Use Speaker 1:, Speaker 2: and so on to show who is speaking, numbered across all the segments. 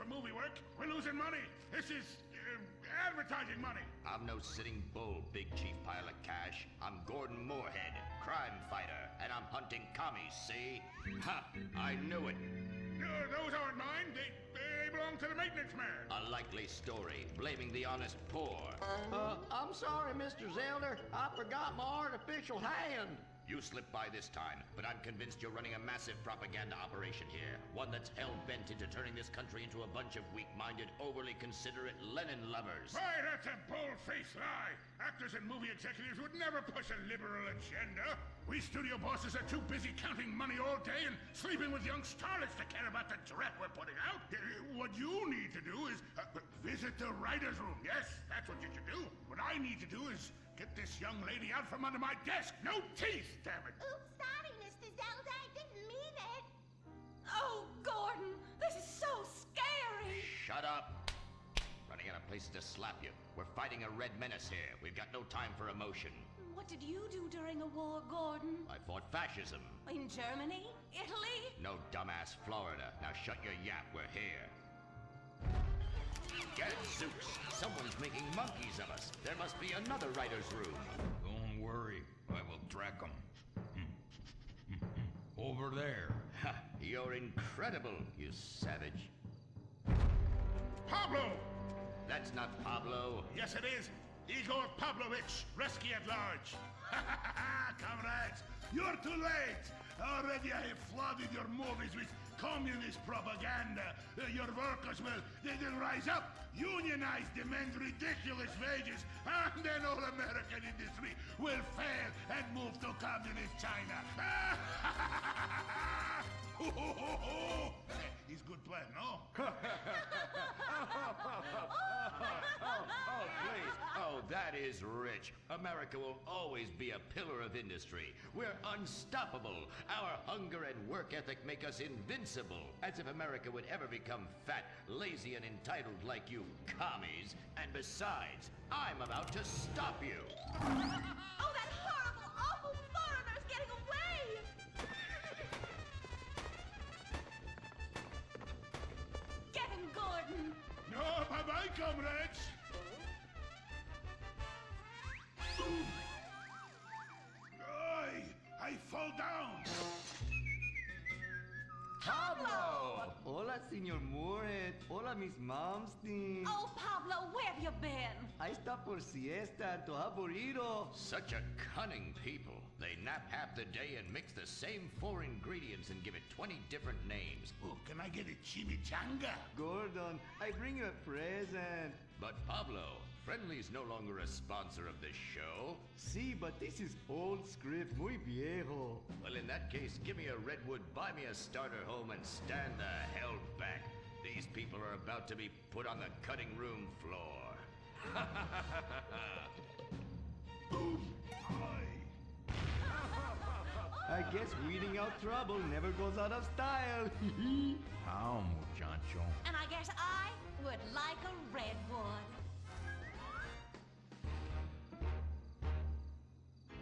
Speaker 1: for movie work. We're losing money. This is advertising money.
Speaker 2: I'm no sitting bull, big chief pile of cash. I'm Gordon Moorhead, crime fighter, and I'm hunting commies, see? Ha! I knew it.
Speaker 1: Those aren't mine. They belong to the maintenance man.
Speaker 2: A likely story, blaming the honest poor.
Speaker 3: I'm sorry, Mr. Zelder. I forgot my artificial hand.
Speaker 2: You slipped by this time, but I'm convinced you're running a massive propaganda operation here. One that's hell-bent into turning this country into a bunch of weak-minded, overly considerate Lenin lovers.
Speaker 1: Why, that's a bold-faced lie. Actors and movie executives would never push a liberal agenda. We studio bosses are too busy counting money all day and sleeping with young starlets to care about the threat we're putting out. What you need to do is visit the writer's room. Yes, that's what you should do. What I need to do is get this young lady out from under my desk. No teeth, damn it.
Speaker 4: Oops, sorry, Mr. Zelda. I didn't mean it.
Speaker 5: Oh, Gordon, this is so scary.
Speaker 2: Shut up. Running out of places to slap you. We're fighting a red menace here. We've got no time for emotion.
Speaker 5: What did you do during the war, Gordon?
Speaker 2: I fought fascism.
Speaker 5: In Germany? Italy?
Speaker 2: No, dumbass, Florida. Now shut your yap, we're here. Gadzooks! Someone's making monkeys of us. There must be another writer's room.
Speaker 6: Don't worry, I will track them. Over there.
Speaker 2: Ha! You're incredible, you savage.
Speaker 1: Pablo!
Speaker 2: That's not Pablo.
Speaker 1: Yes, it is. Igor Pavlovich, rescue at large. Comrades, you're too late. Already I have flooded your movies with communist propaganda. Your workers they'll rise up, unionize, demand ridiculous wages, and then all American industry will fail and move to communist China. It's a good plan, no?
Speaker 2: Oh, please. Oh, that is rich. America will always be a pillar of industry. We're unstoppable. Our hunger and work ethic make us invincible. As if America would ever become fat, lazy, and entitled like you commies. And besides, I'm about to stop you.
Speaker 5: Oh, that horrible, awful foreigner's getting away! Get him, Gordon!
Speaker 1: No, bye-bye, comrades. I fall down.
Speaker 3: Pablo! Hola, Senor Moorhead. Hola, Miss Momstein.
Speaker 5: Oh, Pablo, where have you been?
Speaker 3: Ahí está por siesta, tu aburrido.
Speaker 2: Such a cunning people. They nap half the day and mix the same 4 ingredients and give it 20 different names.
Speaker 1: Oh, can I get a chimichanga?
Speaker 3: Gordon, I bring you a present.
Speaker 2: But Pablo, Friendly's no longer a sponsor of this show.
Speaker 3: Sí, but this is old script, muy viejo.
Speaker 2: Well, in that case, give me a redwood, buy me a starter home, and stand the hell back. These people are about to be put on the cutting room floor.
Speaker 3: I guess weeding out trouble never goes out of style.
Speaker 6: How, muchacho?
Speaker 5: And I guess I would like a redwood.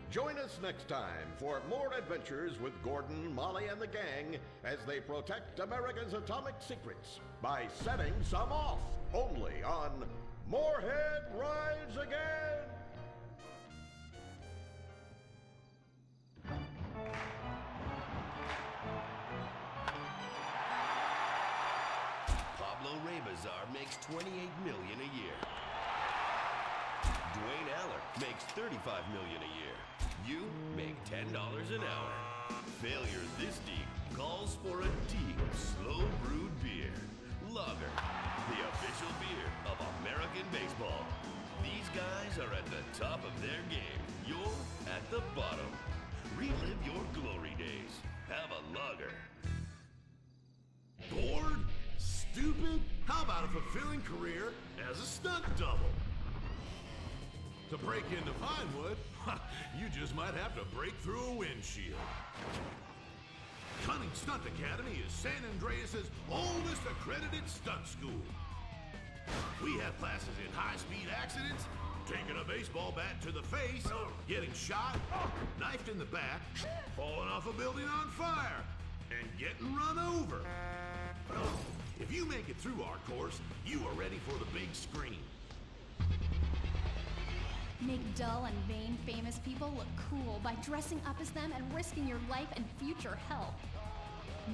Speaker 7: Join us next time for more adventures with Gordon, Molly, and the gang as they protect America's atomic secrets by setting some off, only on Moorhead Rides Again!
Speaker 8: Pablo Rebazar makes $28 million a year. Dwayne Aller makes $35 million a year. You make $10 an hour. Failure this deep calls for a deep, slow brewed beer. Lager, the official beer of American baseball. These guys are at the top of their game. You're at the bottom. Relive your glory days. Have a lager.
Speaker 9: Bored? Stupid? How about a fulfilling career as a stunt double? To break into Pinewood, you just might have to break through a windshield. Cunning Stunt Academy is San Andreas' oldest accredited stunt school. We have classes in high-speed accidents, taking a baseball bat to the face, getting shot, knifed in the back, falling off a building on fire, and getting run over. If you make it through our course, you are ready for the big screen.
Speaker 5: Make dull and vain famous people look cool by dressing up as them and risking your life and future health.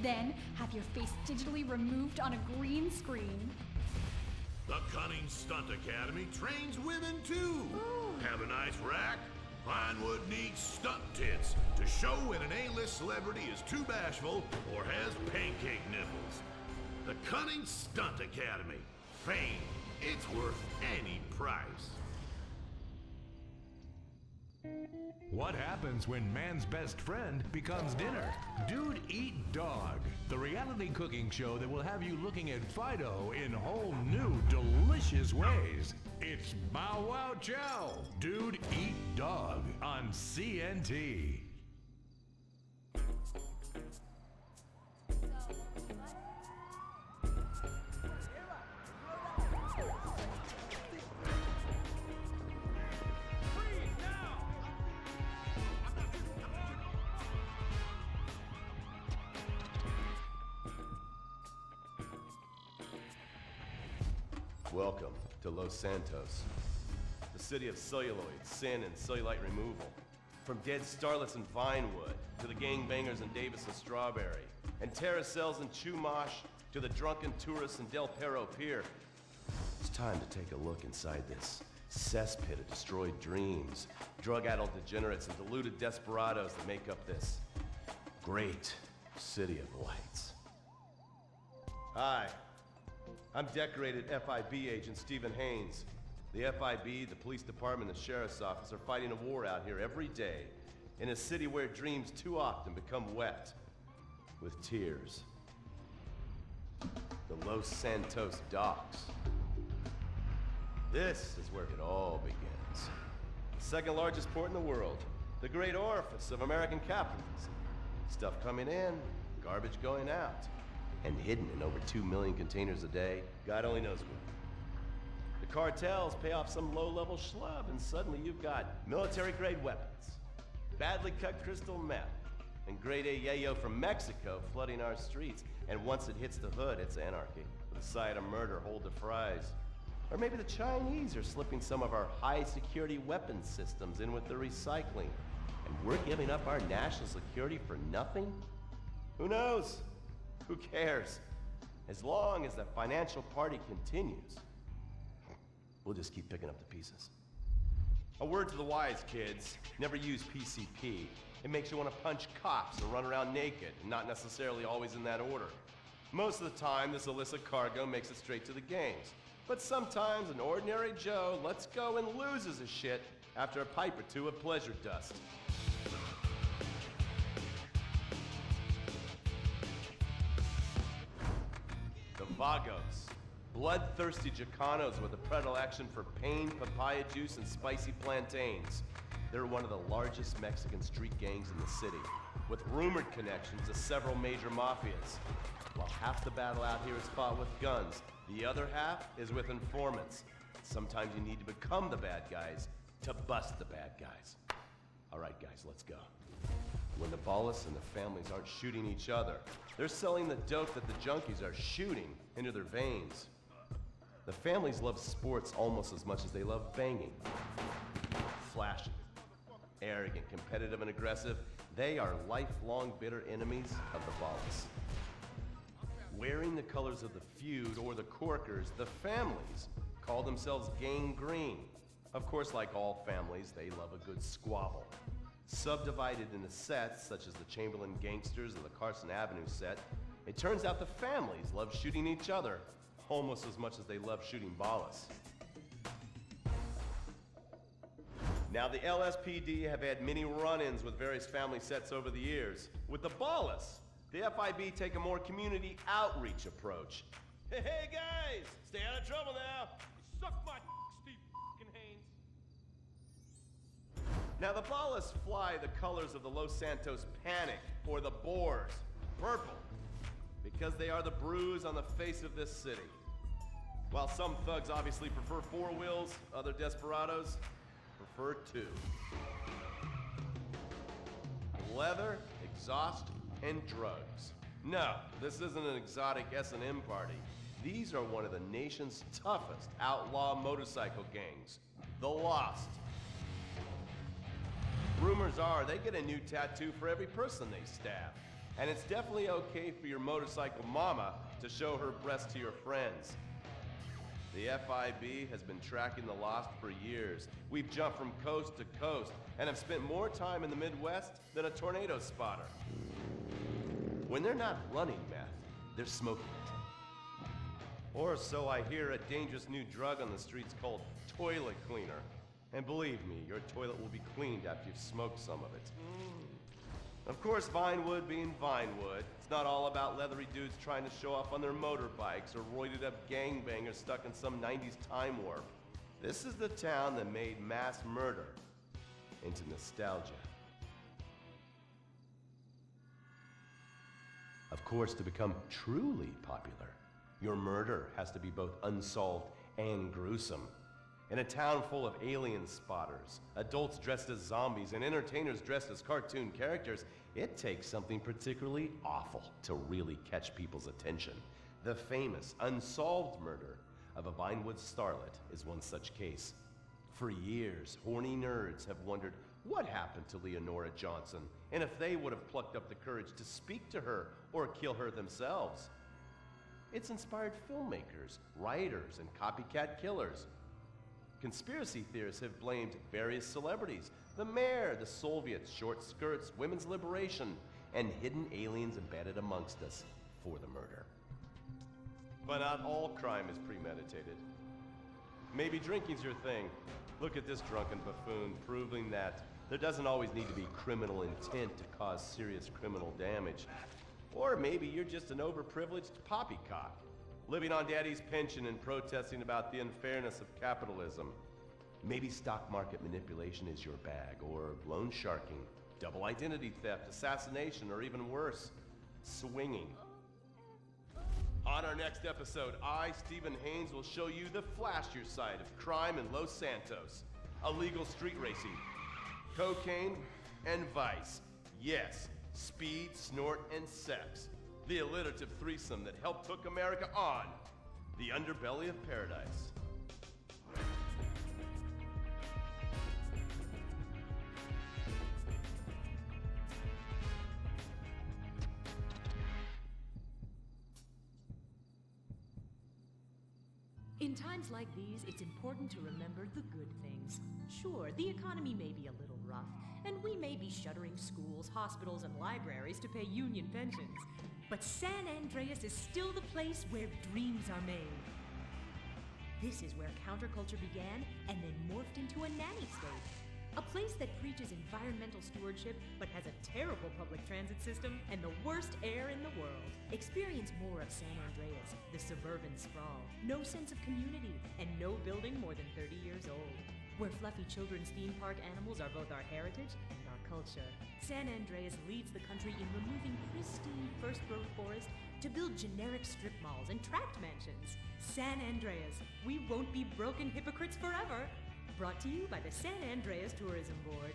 Speaker 5: Then, have your face digitally removed on a green screen.
Speaker 9: The Cunning Stunt Academy trains women too. Have a nice rack? Vinewood needs stunt tits to show when an A-list celebrity is too bashful or has pancake nipples. The Cunning Stunt Academy. Fame. It's worth any price.
Speaker 10: What happens when man's best friend becomes dinner? Dude Eat Dog, the reality cooking show that will have you looking at Fido in whole new, delicious ways. It's Bow Wow Chow, Dude Eat Dog on CNT.
Speaker 8: Welcome to Los Santos, the city of celluloid, sin, and cellulite removal. From dead starlets in Vinewood, to the gangbangers in Davis and Strawberry, and terracels in Chumash, to the drunken tourists in Del Perro Pier. It's time to take a look inside this cesspit of destroyed dreams, drug-addled degenerates, and deluded desperados that make up this great city of lights. Hi. I'm decorated FIB agent Stephen Haynes. The FIB, the police department, the sheriff's office are fighting a war out here every day in a city where dreams too often become wet with tears. The Los Santos docks. This is where it all begins. The second largest port in the world, the great orifice of American capitalism. Stuff coming in, garbage going out. And hidden in over 2 million containers a day, God only knows where. The cartels pay off some low-level schlub, and suddenly you've got military-grade weapons, badly cut crystal meth, and grade A yayo from Mexico flooding our streets. And once it hits the hood, it's anarchy, with a side of murder hold to fries. Or maybe the Chinese are slipping some of our high-security weapons systems in with the recycling, and we're giving up our national security for nothing? Who knows? Who cares? As long as the financial party continues, we'll just keep picking up the pieces. A word to the wise, kids. Never use PCP. It makes you want to punch cops and run around naked, and not necessarily always in that order. Most of the time, this illicit cargo makes it straight to the games. But sometimes an ordinary Joe lets go and loses his shit after a pipe or two of pleasure dust. Vagos, bloodthirsty Chicanos with a predilection for pain, papaya juice, and spicy plantains. They're one of the largest Mexican street gangs in the city, with rumored connections to several major mafias. While half the battle out here is fought with guns, the other half is with informants. Sometimes you need to become the bad guys to bust the bad guys. All right, guys, let's go. When the Ballas and the families aren't shooting each other, they're selling the dope that the junkies are shooting into their veins. The families love sports almost as much as they love banging. Flashy, arrogant, competitive, and aggressive, they are lifelong bitter enemies of the Ballas. Wearing the colors of the feud or the Corkers, the families call themselves Gang Green. Of course, like all families, they love a good squabble. Subdivided into sets, such as the Chamberlain Gangsters or the Carson Avenue set, it turns out the families love shooting each other almost as much as they love shooting Ballas. Now, the LSPD have had many run-ins with various family sets over the years. With the Ballas, the FIB take a more community outreach approach. Hey guys, stay out of trouble now. Suck my Steve Haynes. Now, the Ballas fly the colors of the Los Santos Panic, or the Boers, purple, because they are the bruise on the face of this city. While some thugs obviously prefer 4 wheels, other desperados prefer 2. Leather, exhaust, and drugs. No, this isn't an exotic S&M party.
Speaker 11: These are one of the nation's toughest outlaw motorcycle gangs, the Lost. Rumors are they get a new tattoo for every person they stab. And it's definitely okay for your motorcycle mama to show her breast to your friends. The FIB has been tracking the Lost for years. We've jumped from coast to coast and have spent more time in the Midwest than a tornado spotter. When they're not running meth, they're smoking it. Or so I hear, a dangerous new drug on the streets called toilet cleaner. And believe me, your toilet will be cleaned after you've smoked some of it. Of course, Vinewood being Vinewood, it's not all about leathery dudes trying to show off on their motorbikes or roided up gangbangers stuck in some 90s time warp. This is the town that made mass murder into nostalgia. Of course, to become truly popular, your murder has to be both unsolved and gruesome. In a town full of alien spotters, adults dressed as zombies, and entertainers dressed as cartoon characters, it takes something particularly awful to really catch people's attention. The famous unsolved murder of a Vinewood starlet is one such case. For years, horny nerds have wondered what happened to Leonora Johnson, and if they would have plucked up the courage to speak to her or kill her themselves. It's inspired filmmakers, writers, and copycat killers. Conspiracy theorists have blamed various celebrities, the mayor, the Soviets, short skirts, women's liberation, and hidden aliens embedded amongst us for the murder. But not all crime is premeditated. Maybe drinking's your thing. Look at this drunken buffoon, proving that there doesn't always need to be criminal intent to cause serious criminal damage. Or maybe you're just an overprivileged poppycock, living on daddy's pension and protesting about the unfairness of capitalism. Maybe stock market manipulation is your bag, or loan sharking, double identity theft, assassination, or even worse, swinging. On our next episode, I, Stephen Haynes, will show you the flashier side of crime in Los Santos. Illegal street racing, cocaine, and vice. Yes, speed, snort, and sex. The alliterative threesome that helped hook America on the underbelly of paradise.
Speaker 12: In times like these, it's important to remember the good things. Sure, the economy may be a little rough, and we may be shuttering schools, hospitals, and libraries to pay union pensions. But San Andreas is still the place where dreams are made. This is where counterculture began and then morphed into a nanny state. A place that preaches environmental stewardship but has a terrible public transit system and the worst air in the world. Experience more of San Andreas, the suburban sprawl. No sense of community and no building more than 30 years old. Where fluffy children's theme park animals are both our heritage and our culture. San Andreas leads the country in removing pristine first-growth forest to build generic strip malls and tract mansions. San Andreas, we won't be broken hypocrites forever. Brought to you by the San Andreas Tourism Board.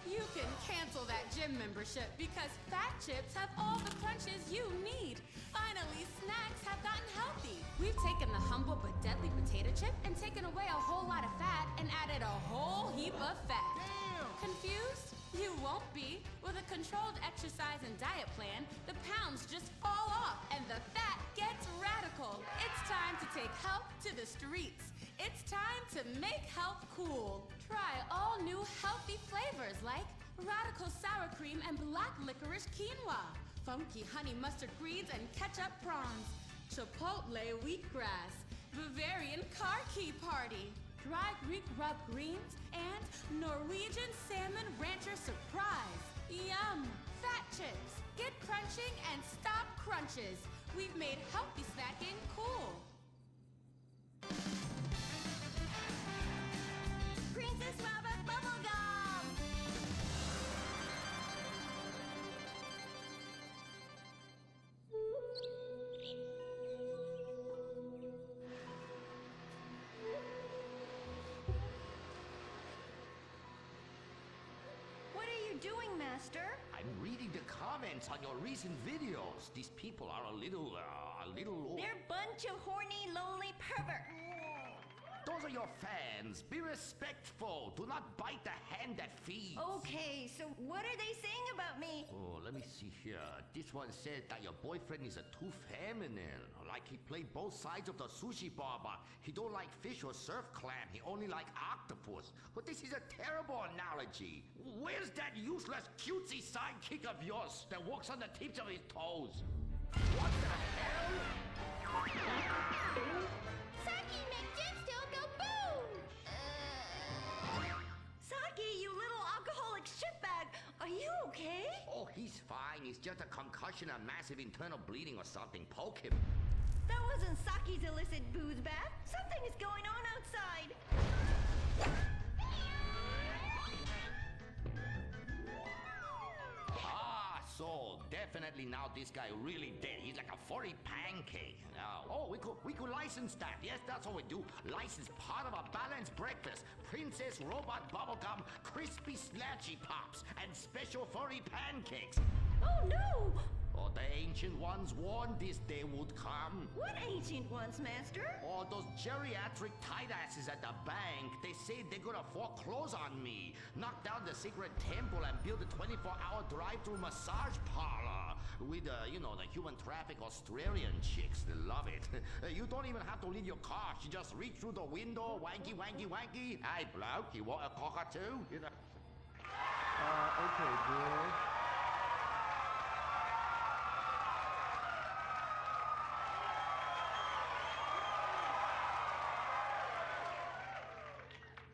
Speaker 13: You can cancel that gym membership because Fat Chips have all the crunches you need. Finally, snacks have gotten healthy. We've taken the humble but deadly potato chip and taken away a whole lot of fat and added a whole heap of fat. Damn! Confused? You won't be. With a controlled exercise and diet plan, the pounds just fall off and the fat gets radical. It's time to take health to the streets. It's time to make health cool. Try all new healthy flavors like radical sour cream and black licorice quinoa, funky honey mustard greens and ketchup prawns, chipotle wheatgrass, Bavarian car key party, dry Greek rub greens, and Norwegian salmon rancher surprise. Yum! Fat Chips. Get crunching and stop crunches. We've made healthy snacking cool.
Speaker 4: Princess Robot Bubblegum!
Speaker 14: What are you doing, Master?
Speaker 15: I'm
Speaker 2: I'm reading the comments on your recent videos. These people are a little...
Speaker 4: They're a bunch of horny, lonely perverts.
Speaker 2: Those are your fans. Be respectful. Do not bite the hand that feeds.
Speaker 4: Okay, so what are they saying about me?
Speaker 2: Oh, let me see here. This one said that your boyfriend is too feminine. Like he played both sides of the sushi bar, but he don't like fish or surf clam. He only like octopus. But this is a terrible analogy. Where's that useless cutesy sidekick of yours that walks on the tips of his toes? What the hell?
Speaker 4: Saki, make gemstone go boom! Saki, you little alcoholic shitbag, are you okay?
Speaker 2: Oh, he's fine. He's just a concussion, a massive internal bleeding or something. Poke him.
Speaker 4: That wasn't Saki's illicit booze bath. Something is going on outside.
Speaker 2: Ah, so definitely now this guy really dead. He's like a 40 pancake. Oh, we could license that. Yes, that's what we do. License part of a balanced breakfast. Princess Robot Bubblegum, Crispy Snatchy Pops, and special furry pancakes.
Speaker 4: Oh no!
Speaker 2: Oh, the ancient ones warned this day would come.
Speaker 4: What ancient ones, Master?
Speaker 2: Oh, those geriatric tight asses at the bank. They say they're gonna foreclose on me, knock down the secret temple, and build a 24-hour drive-through massage parlor with, you know, the human traffic Australian chicks. They love it. You don't even have to leave your car. You just reach through the window, wanky, wanky, wanky. Hey, bloke, you want a cockatoo? You know.
Speaker 14: Okay, girl.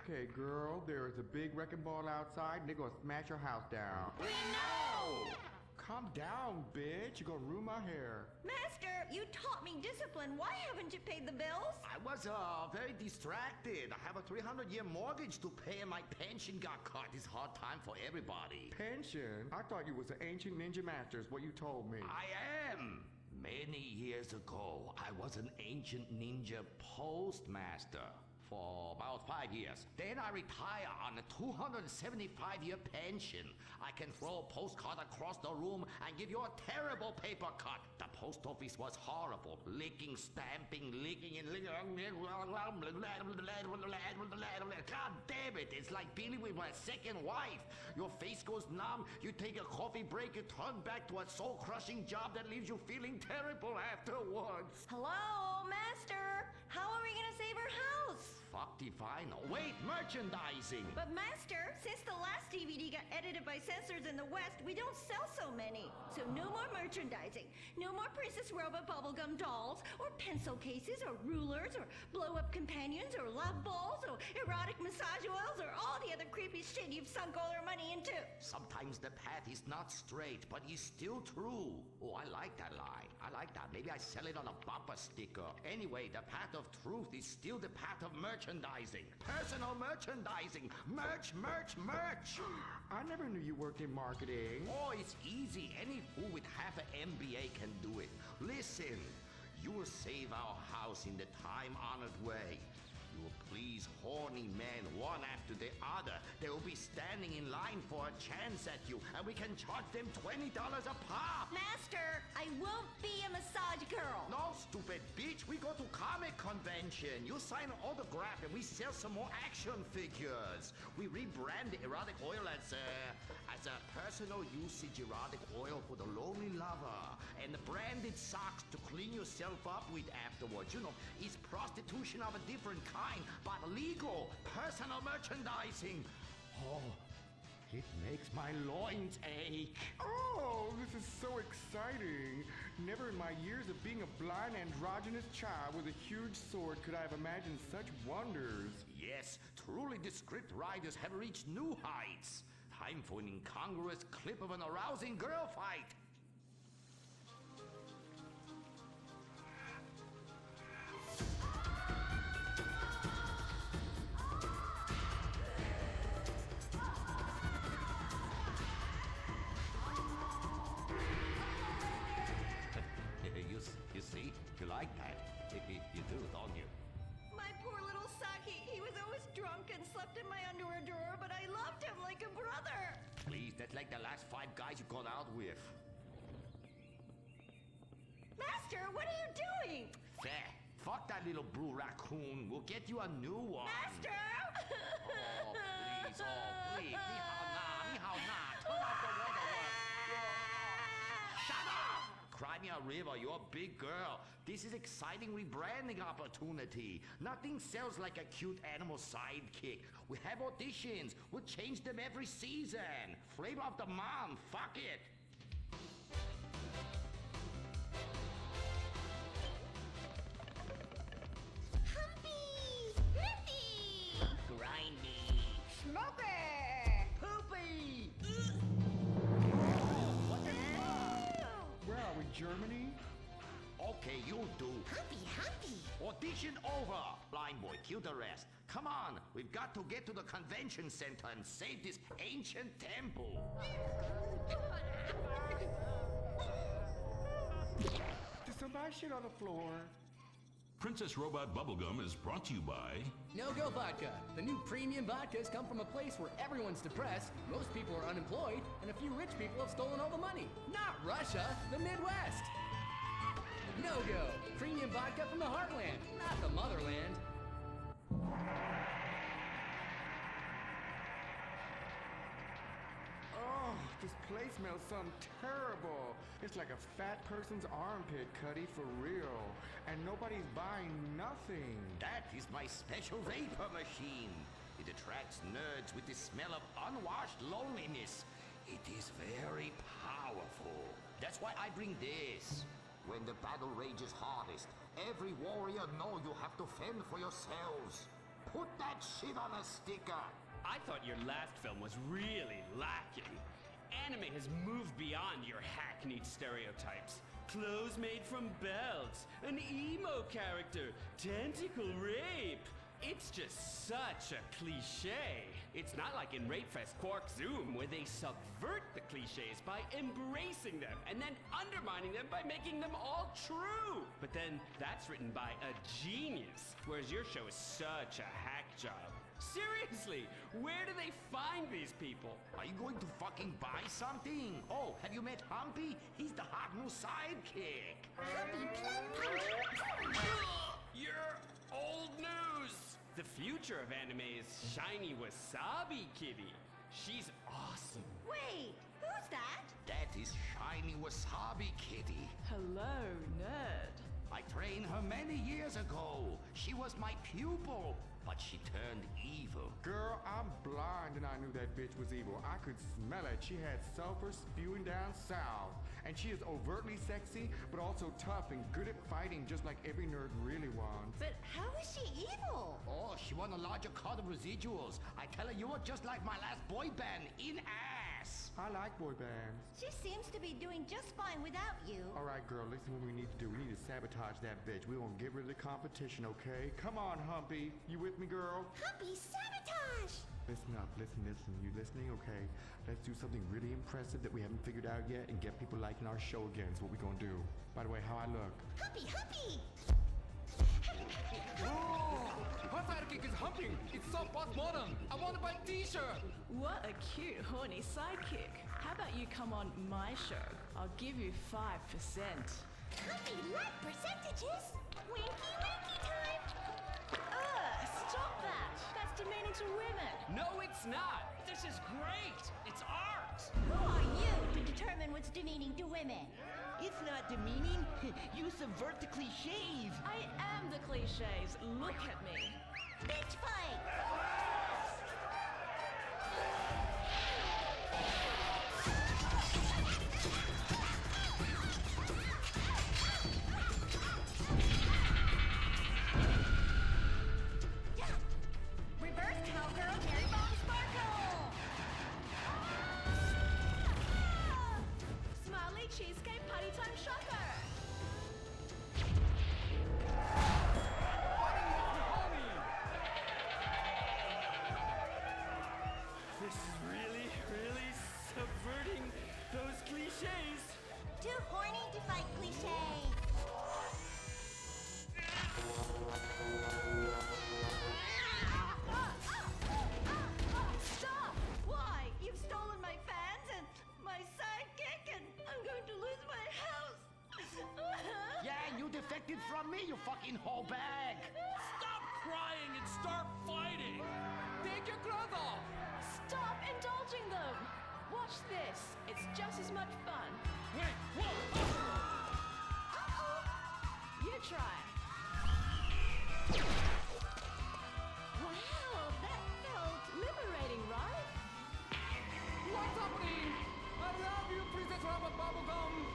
Speaker 14: Okay, girl, there is a big wrecking ball outside and they're gonna smash your house down.
Speaker 4: We know!
Speaker 14: Calm down, bitch. You're gonna ruin my hair.
Speaker 4: Master, you taught me discipline. Why haven't you paid the bills?
Speaker 2: I was very distracted. I have a 300-year mortgage to pay and my pension got cut. It's a hard time for everybody.
Speaker 14: Pension? I thought you was an ancient ninja master, is what you told me.
Speaker 2: I am. Many years ago, I was an ancient ninja postmaster for about 5 years. Then I retire on a 275-year pension. I can throw a postcard across the room and give you a terrible paper cut. The post office was horrible. Licking, stamping, licking, and licking. God damn it, it's like dealing with my second wife. Your face goes numb, you take a coffee break, you turn back to a soul-crushing job that leaves you feeling terrible afterwards.
Speaker 4: Hello, Master. How are we gonna save our house?
Speaker 2: Fuck define. Wait, merchandising.
Speaker 4: But Master, since the last DVD got edited by censors in the West, we don't sell so many. So no more merchandising. No more Princess Robot bubblegum dolls, or pencil cases, or rulers, or blow-up companions, or love balls, or erotic massage oils, or all the other creepy shit you've sunk all our money into.
Speaker 2: Sometimes the path is not straight, but is still true. Oh, I like that line. I like that. Maybe I sell it on a bumper sticker. Anyway, the path of truth is still the path of merchandising. Personal merchandising. Merch, merch, merch.
Speaker 14: I never knew you worked in marketing.
Speaker 2: Oh, it's easy. Any fool with half an MBA can do it. Listen, you will save our house in the time-honored way. You will please horny men one after the other. They will be standing in line for a chance at you, and we can charge them $20 a pop.
Speaker 4: Master, I won't be a massage girl.
Speaker 2: No, stupid bitch. We go to comic convention. You sign an autograph, and we sell some more action figures. We rebrand the erotic oil as a personal usage erotic oil for the lonely lover, and the branded socks to clean yourself up with afterwards. You know, it's prostitution of a different kind, but legal. Personal merchandising. Oh, it makes my loins ache.
Speaker 14: Oh, this is so exciting. Never in my years of being a blind androgynous child with a huge sword could I have imagined such wonders.
Speaker 2: Yes, truly the script writers have reached new heights. Time for an incongruous clip of an arousing girl fight. You see? You like that? You do, don't you?
Speaker 4: My poor little Saki. He was always drunk and slept in my underwear drawer, but I loved him like a brother.
Speaker 2: Please, that just like the last 5 guys you've gone out with.
Speaker 4: Master, what are you doing?
Speaker 2: Fair. Fuck that little blue raccoon. We'll get you a new one.
Speaker 4: Master!
Speaker 2: Oh, please. Ni hao na. Turn off the weather. Shut up! Cry me a river, you're a big girl. This is exciting rebranding opportunity. Nothing sells like a cute animal sidekick. We have auditions. We'll change them every season. Flavor of the month. Fuck it.
Speaker 4: Humpy! Lippy!
Speaker 2: Grindy.
Speaker 4: Smoker!
Speaker 3: Poopy!
Speaker 14: Where are we, Germany?
Speaker 2: Okay, you'll do.
Speaker 4: Humpy!
Speaker 2: Audition over. Blind boy, kill the rest. Come on, we've got to get to the convention center and save this ancient temple.
Speaker 14: Did somebody shit on the floor?
Speaker 9: Princess Robot Bubblegum is brought to you by...
Speaker 15: No-Go Vodka. The new premium vodkas come from a place where everyone's depressed, most people are unemployed, and a few rich people have stolen all the money. Not Russia, the Midwest. No-Go. Premium vodka from the heartland, not the motherland.
Speaker 14: Oh, this place smells something terrible. It's like a fat person's armpit, Cuddy, for real. And nobody's buying nothing.
Speaker 2: That is my special vapor machine. It attracts nerds with the smell of unwashed loneliness. It is very powerful. That's why I bring this. When the battle rages hardest, every warrior know you have to fend for yourselves. Put that shit on a sticker.
Speaker 16: I thought your last film was really lacking. Anime has moved beyond your hackneyed stereotypes. Clothes made from belts, an emo character, tentacle rape. It's just such a cliche. It's not like in Rapefest Quark Zoom, where they subvert the cliches by embracing them and then undermining them by making them all true. But then that's written by a genius, whereas your show is such a hack job. Seriously, where do they find these people?
Speaker 2: Are you going to fucking buy something? Oh, have you met Humpy? He's the hot new sidekick.
Speaker 4: Humpy Plum Pumpkin!
Speaker 16: You're old news! The future of anime is Shiny Wasabi Kitty. She's awesome.
Speaker 4: Wait, who's that?
Speaker 2: That is Shiny Wasabi Kitty.
Speaker 17: Hello, nerd.
Speaker 2: I trained her many years ago. She was my pupil, but she turned evil.
Speaker 14: Girl, I'm blind and I knew that bitch was evil. I could smell it. She had sulfur spewing down south. And she is overtly sexy, but also tough and good at fighting, just like every nerd really wants.
Speaker 4: But how is she evil?
Speaker 2: Oh, she won a larger cut of residuals. I tell her you were just like my last boy band, in ass.
Speaker 14: I like boy bands.
Speaker 4: She seems to be doing just fine without you.
Speaker 14: All right, girl, listen what we need to do. We need to sabotage that bitch. We won't get rid of the competition, okay? Come on, Humpy. You with me, girl?
Speaker 4: Humpy, sabotage!
Speaker 14: Listen up, listen. You listening? Okay. Let's do something really impressive that we haven't figured out yet and get people liking our show again. Is what we're gonna do. By the way, how I look?
Speaker 4: Humpy, Humpy!
Speaker 15: Her sidekick is humping. It's so postmodern. I want to buy a t-shirt.
Speaker 17: What a cute, horny sidekick. How about you come on my show? I'll give you 5%.
Speaker 4: Humpy, like percentages? Winky, winky time!
Speaker 17: Stop that! That's demeaning to women.
Speaker 16: No, it's not. This is great. It's art.
Speaker 4: Who are you to determine what's demeaning to women?
Speaker 3: It's not demeaning. You subvert the cliches.
Speaker 17: I am the cliches. Look at me.
Speaker 4: Bitch fight! Reverse cowgirl, Mary Bomb Sparkle!
Speaker 17: Smiley cheesecake party time shocker.
Speaker 16: This is really, really subverting those cliches.
Speaker 4: Too horny to fight cliche.
Speaker 17: Stop! Why? You've stolen my fans and
Speaker 2: you fucking hold back!
Speaker 16: Stop crying and start fighting!
Speaker 15: Take your clothes off!
Speaker 17: Stop indulging them! Watch this. It's just as much fun.
Speaker 16: Wait, whoa!
Speaker 17: Uh-oh. You try. Wow, that felt liberating, right?
Speaker 15: What's happening? I love you, Princess Robot Bubblegum!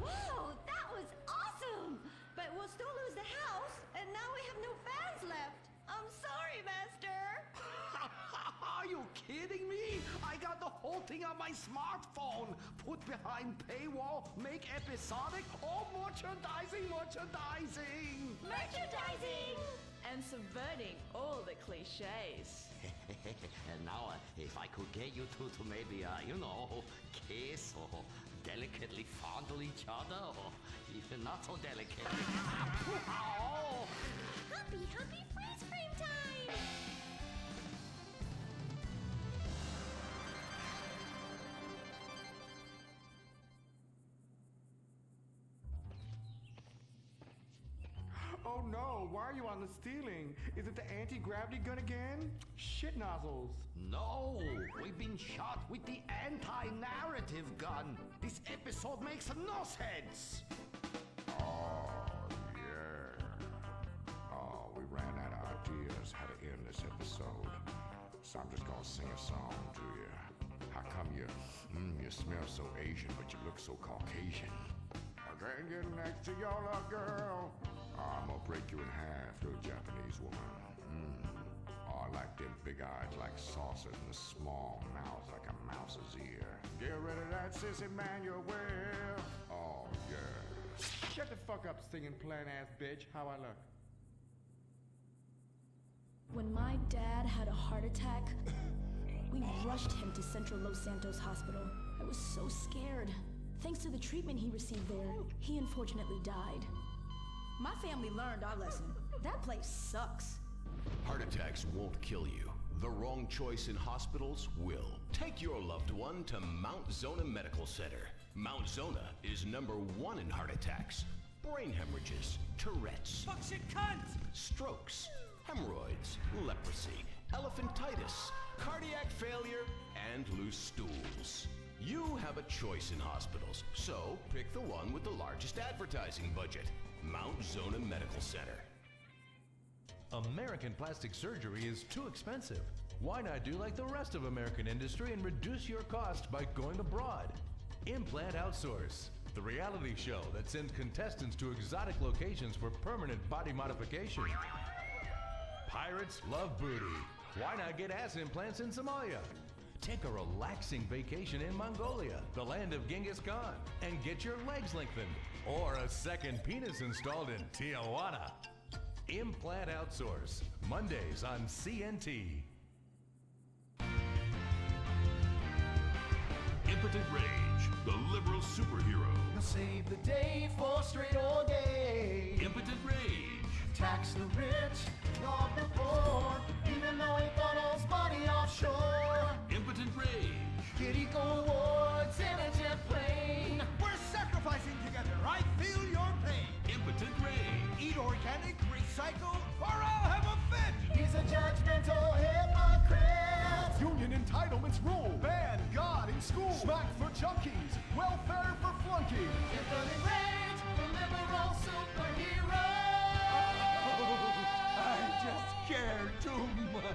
Speaker 4: Wow, that was awesome! But we'll still lose the house, and now we have no fans left. I'm sorry, Master.
Speaker 3: Are you kidding me? I got the whole thing on my smartphone. Put behind paywall, make episodic, all merchandising.
Speaker 17: Merchandising! And subverting all the cliches.
Speaker 2: And now, if I could get you two to maybe, kiss or delicately fondle each other, or even not so delicate. Oh.
Speaker 4: Happy freeze frame time!
Speaker 14: Oh no, why are you on the ceiling? Is it the anti-gravity gun again? Shit nozzles.
Speaker 3: No, we've been shot with the anti-narrative gun. This episode makes no sense.
Speaker 9: Oh, yeah. Oh, we ran out of ideas how to end this episode. So I'm just gonna sing a song to you. How come you smell so Asian, but you look so Caucasian? I can't get next to your little girl. I'm gonna break you in half, little Japanese woman. Oh, I like them big eyes like saucers and the small mouth like a mouse's ear. Get rid of that sissy man, you will. Oh, yeah.
Speaker 14: Shut the fuck up, singing plant-ass bitch. How I look?
Speaker 5: When my dad had a heart attack, we rushed him to Central Los Santos Hospital. I was so scared. Thanks to the treatment he received there, he unfortunately died. My family learned our lesson. That place sucks.
Speaker 8: Heart attacks won't kill you. The wrong choice in hospitals will. Take your loved one to Mount Zona Medical Center. Mount Zona is #1 in heart attacks, brain hemorrhages, Tourette's,
Speaker 16: Fuck shit cunt!
Speaker 8: strokes, hemorrhoids, leprosy, elephantitis, cardiac failure, and loose stools. You have a choice in hospitals, so pick the one with the largest advertising budget. Mount Zona Medical Center.
Speaker 10: American plastic surgery is too expensive. Why not do like the rest of American industry and reduce your cost by going abroad? Implant Outsource, the reality show that sends contestants to exotic locations for permanent body modification. Pirates love booty. Why not get ass implants in Somalia? Take a relaxing vacation in Mongolia, the land of Genghis Khan, and get your legs lengthened. Or a second penis installed in Tijuana. Implant Outsource, Mondays on CNT.
Speaker 9: Impotent Rage, the liberal superhero.
Speaker 18: He'll save the day for straight all day.
Speaker 9: Impotent Rage.
Speaker 18: Tax the rich, rob the poor, even though he thought all's money offshore.
Speaker 9: Impotent Rage.
Speaker 18: Get eco awards in a jet plane.
Speaker 19: We're sacrificing together. I feel your pain.
Speaker 9: Impotent Rage.
Speaker 19: Eat organic, recycle, or I'll have a fit.
Speaker 18: He's a judgmental hypocrite.
Speaker 19: Union entitlements rule. Ban God in school. Smack for junkies. Welfare for flunkies.
Speaker 18: Impotent Rage, the liberal superhero.
Speaker 19: I just care too much.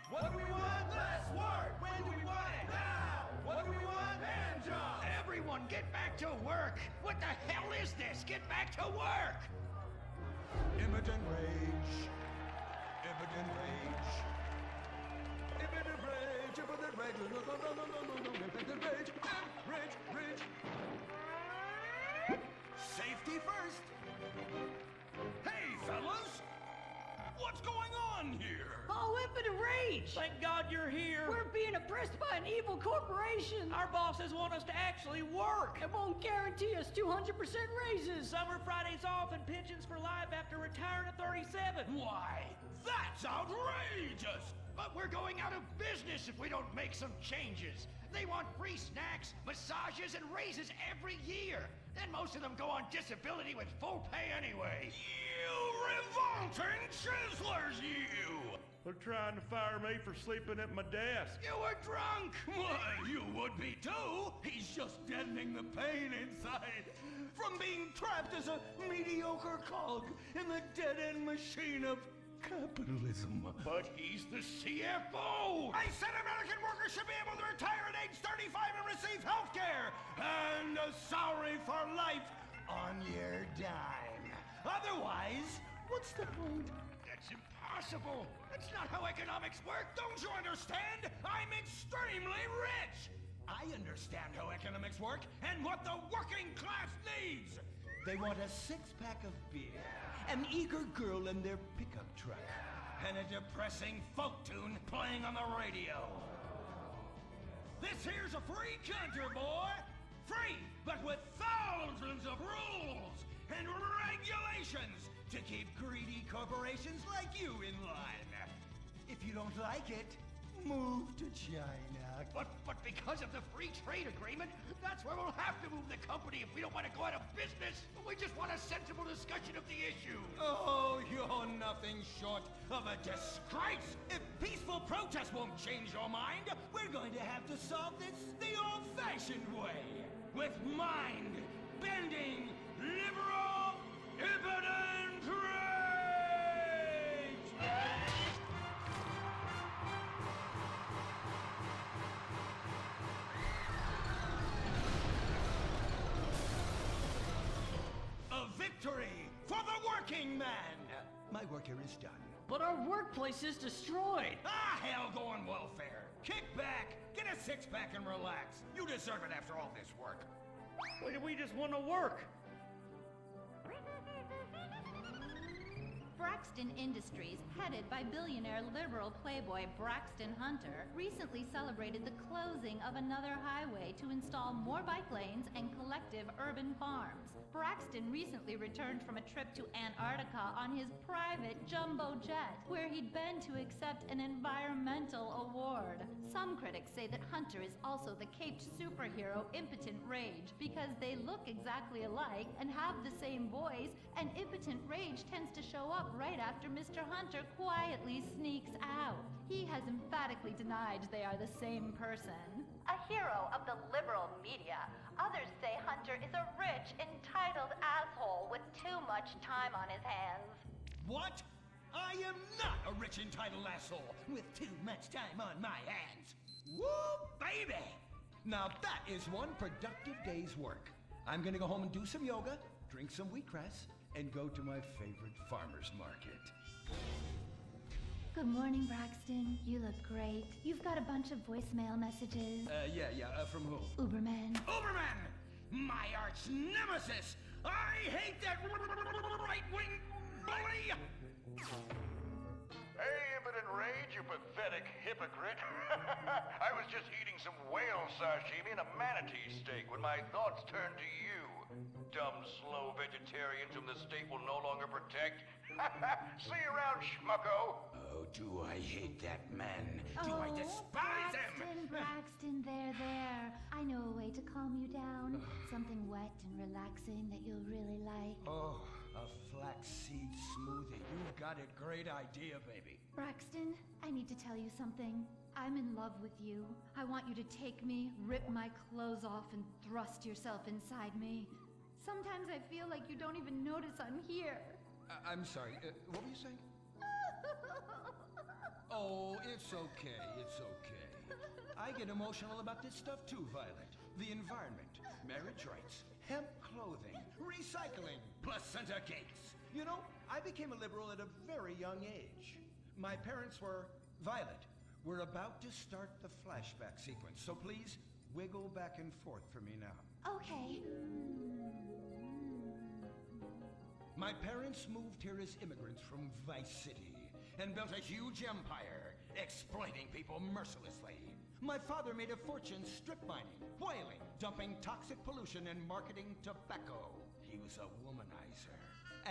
Speaker 18: What do we want? Less work. When do we want it? Now. What do we want? Hand job.
Speaker 3: Everyone get back to work. What the hell is this? Get back to work.
Speaker 19: Impotent Rage. Impotent Rage. Impotent Rage. Impotent Rage. Impotent Rage. Rage. Rage. Safety first. Hey, fellas. What's going on here?
Speaker 20: Oh, Impotent Rage!
Speaker 19: Thank God you're here.
Speaker 20: We're being oppressed by an evil corporation.
Speaker 19: Our bosses want us to actually work.
Speaker 20: It won't guarantee us 200% raises.
Speaker 19: Summer Fridays off and pensions for life after retiring at 37. Why?
Speaker 3: That's outrageous!
Speaker 21: But we're going out of business if we don't make some changes. They want free snacks, massages, and raises every year. And most of them go on disability with full pay anyway.
Speaker 3: You revolting chiselers, you!
Speaker 22: They're trying to fire me for sleeping at my desk.
Speaker 3: You were drunk! Well, you would be too! He's just deadening the pain inside from being trapped as a mediocre cog in the dead-end machine of capitalism.
Speaker 21: But he's the CFO!
Speaker 3: I said American workers should be able to retire at age 35 and receive health care and a salary for life on your dime. Otherwise, what's the point?
Speaker 21: That's impossible! That's not how economics work!
Speaker 3: Don't you understand? I'm extremely rich! I understand how economics work and what the working class needs! They want a six-pack of beer, an eager girl in their pickup truck, and a depressing folk tune playing on the radio. This here's a free country, boy! Free, but with thousands of rules and regulations to keep greedy corporations like you in line. If you don't like it, move to China.
Speaker 21: But because of the free trade agreement, that's where we'll have to move the company if we don't want to go out of business. We just want a sensible discussion of the issue.
Speaker 3: Oh, you're nothing short of a disgrace. If peaceful protest won't change your mind, we're going to have to solve this the old-fashioned way. With mind-bending, liberal, impotent rage! A victory for the working man! My work here is done.
Speaker 20: But our workplace is destroyed.
Speaker 3: Ah, hell, go on welfare. Kick back, get a six-pack and relax. You deserve it after all this work.
Speaker 22: We just want to work.
Speaker 23: Braxton Industries, headed by billionaire liberal playboy Braxton Hunter, recently celebrated the closing of another highway to install more bike lanes and collective urban farms. Braxton recently returned from a trip to Antarctica on his private jumbo jet, where he'd been to accept an environmental award. Some critics say that Hunter is also the caped superhero Impotent Rage because they look exactly alike and have the same voice, and Impotent Rage tends to show up right after Mr. Hunter quietly sneaks out. He has emphatically denied they are the same person. A hero of the liberal media, others say Hunter is a rich, entitled asshole with too much time on his hands.
Speaker 3: What? I am not a rich, entitled asshole with too much time on my hands. Woo, baby! Now that is one productive day's work. I'm gonna go home and do some yoga, drink some wheatgrass, and go to my favorite farmer's market.
Speaker 23: Good morning, Braxton. You look great. You've got a bunch of voicemail messages.
Speaker 3: From who?
Speaker 23: Uberman.
Speaker 3: Uberman! My arch nemesis! I hate that right-wing bully!
Speaker 24: Hey, Impotent Rage, you pathetic hypocrite. I was just eating some whale sashimi and a manatee steak when my thoughts turned to you. Dumb, slow vegetarians whom the state will no longer protect. See you around, schmucko.
Speaker 3: Oh, do I hate that man? Do I despise him?
Speaker 23: Braxton, there. I know a way to calm you down. Something wet and relaxing that you'll really like.
Speaker 3: Oh, a flaxseed smoothie. You've got a great idea, baby.
Speaker 23: Braxton, I need to tell you something. I'm in love with you. I want you to take me, rip my clothes off, and thrust yourself inside me. Sometimes I feel like you don't even notice I'm here.
Speaker 3: I'm sorry, what were you saying? Oh, it's okay. I get emotional about this stuff too, Violet. The environment, marriage rights, hemp clothing, recycling, placenta cakes. You know, I became a liberal at a very young age. My parents were... Violet, we're about to start the flashback sequence, so please wiggle back and forth for me now.
Speaker 23: Okay.
Speaker 3: My parents moved here as immigrants from Vice City and built a huge empire, exploiting people mercilessly. My father made a fortune strip mining, whaling, dumping toxic pollution, and marketing tobacco. He was a womanizer.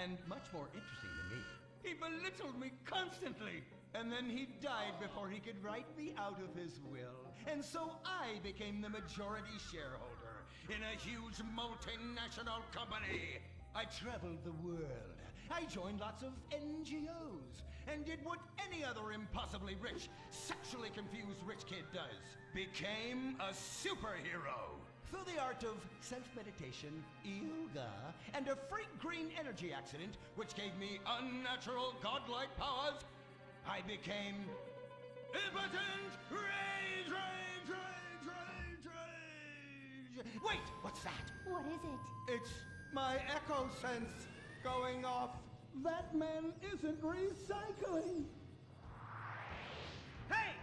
Speaker 3: And much more interesting than me, He belittled me constantly. And then he died before he could write me out of his will. And so I became the majority shareholder in a huge multinational company. I traveled the world. I joined lots of NGOs and did what any other impossibly rich, sexually confused rich kid does. Became a superhero. Through the art of self-meditation, yoga, and a freak green energy accident, which gave me unnatural godlike powers, I became impotent rage. Wait, what's that?
Speaker 4: What is it?
Speaker 3: It's my echo sense going off. That man isn't recycling.
Speaker 21: Hey,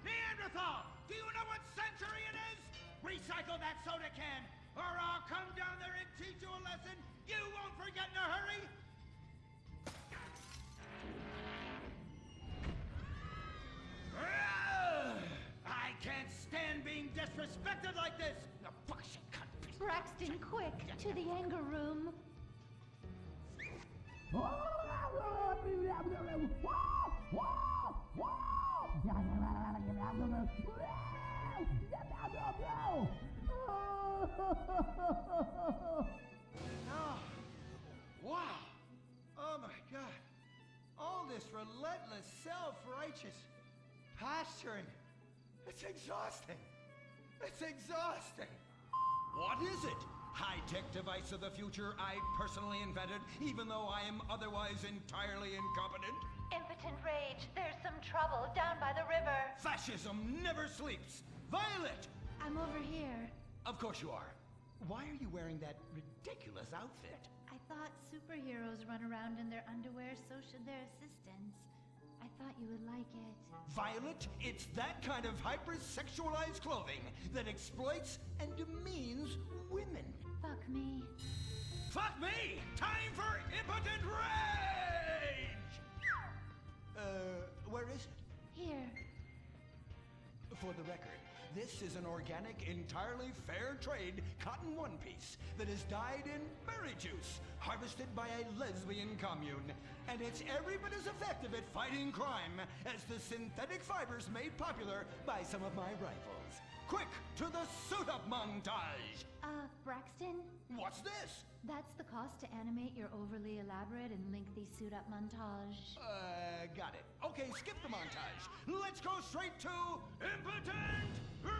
Speaker 21: Neanderthal! Do you know what century it is? Recycle that soda can, or I'll come down there and teach you a lesson you won't forget in a hurry! I can't stand being disrespected like this! The bullshit cunt.
Speaker 23: Braxton, quick, to the anger room.
Speaker 3: Oh, wow. Oh my God. All this relentless, self-righteous posturing. It's exhausting. It's exhausting. What is it? High-tech device of the future I personally invented, even though I am otherwise entirely incompetent?
Speaker 23: Impotent rage, there's some trouble down by the river.
Speaker 3: Fascism never sleeps. Violet!
Speaker 23: I'm over here.
Speaker 3: Of course you are. Why are you wearing that ridiculous outfit?
Speaker 23: I thought superheroes run around in their underwear, so should their assistants. I thought you would like it.
Speaker 3: Violet, it's that kind of hypersexualized clothing that exploits and demeans women.
Speaker 23: Fuck me.
Speaker 21: Fuck me! Time for impotent rage!
Speaker 3: Where is it?
Speaker 23: Here.
Speaker 3: For the record, this is an organic, entirely fair trade cotton one piece that is dyed in berry juice, harvested by a lesbian commune. And it's every bit as effective at fighting crime as the synthetic fibers made popular by some of my rivals. Quick, to the suit-up montage!
Speaker 23: Braxton?
Speaker 3: What's this?
Speaker 23: That's the cost to animate your overly elaborate and lengthy suit-up montage.
Speaker 3: Got it. Okay, skip the montage. Let's go straight to impotent rage!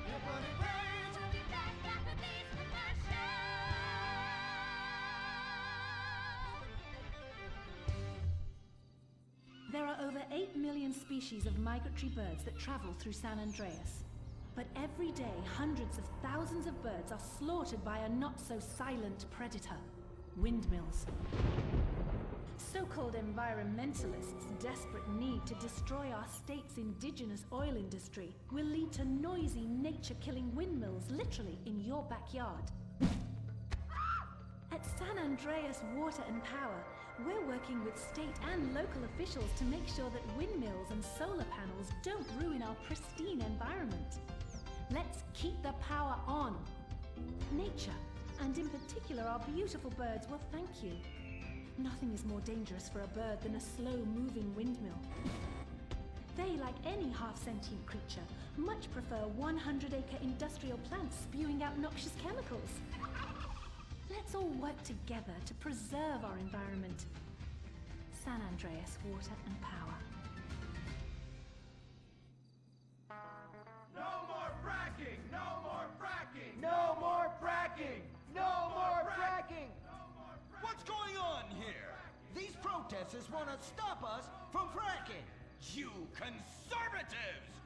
Speaker 18: Impotent rage!
Speaker 23: We'll be back after these commercials.
Speaker 5: There are over 8 million species of migratory birds that travel through San Andreas. But every day, hundreds of thousands of birds are slaughtered by a not-so-silent predator, windmills. So-called environmentalists' desperate need to destroy our state's indigenous oil industry will lead to noisy, nature-killing windmills literally in your backyard. At San Andreas Water and Power, we're working with state and local officials to make sure that windmills and solar panels don't ruin our pristine environment. Let's keep the power on. Nature, and in particular our beautiful birds, will thank you. Nothing is more dangerous for a bird than a slow-moving windmill. They, like any half-sentient creature, much prefer 100-acre industrial plants spewing out noxious chemicals. Let's all work together to preserve our environment. San Andreas Water and Power.
Speaker 21: No more fracking! No more fracking!
Speaker 18: No more fracking! No more fracking!
Speaker 3: What's going on here? These protesters want to stop us from fracking. You conservatives!